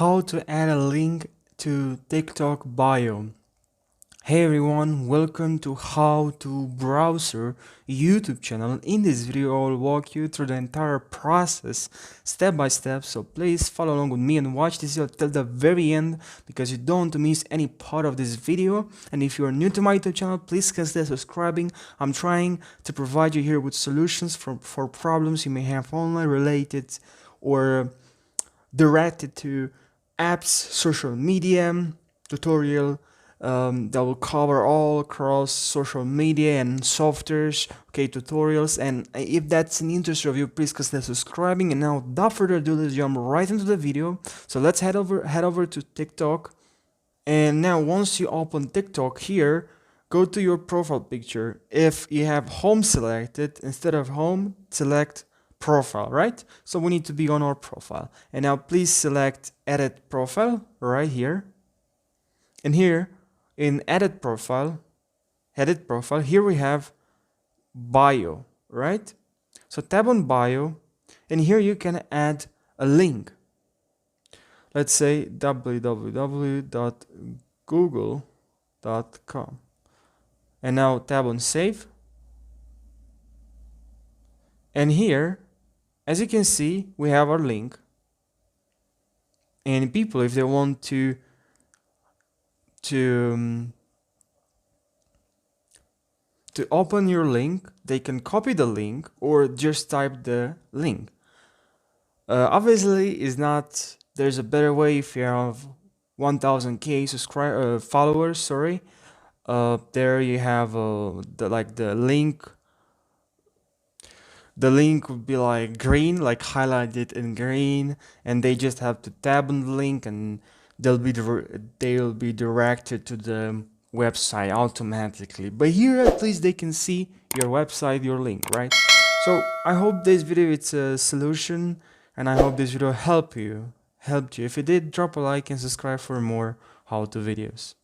how to add a link to TikTok bio. Hey everyone, welcome to HowToBrowser YouTube channel. In this video I will walk you through the entire process step by step, so please follow along with me and watch this video till the very end because you don't want to miss any part of this video. And if you are new to my YouTube channel, please consider subscribing. I'm trying to provide you here with solutions for problems you may have online related or directed to apps, social media, tutorial that will cover all across social media and softwares, okay, tutorials. And if that's an interest of you, please consider subscribing. And now without further ado, let's jump right into the video. So let's head over to TikTok. And now once you open TikTok here, go to your profile picture. If you have home selected, instead of home, select profile, right? So we need to be on our profile. And now please select edit profile right here. And here in edit profile, here we have bio, right? So tap on bio, and here you can add a link. Let's say www.google.com. And now tap on save. And here, as you can see, we have our link. And people, if they want to open your link, they can copy the link or just type the link. Obviously, there's a better way if you have 1000k followers. Sorry, there you have the link. The link would be like green, like highlighted in green, and they just have to tab on the link and they'll be directed to the website automatically. But here at least they can see your website, your link, right? So I hope this video is a solution, and I hope this video helped you. If it did, drop a like and subscribe for more how-to videos.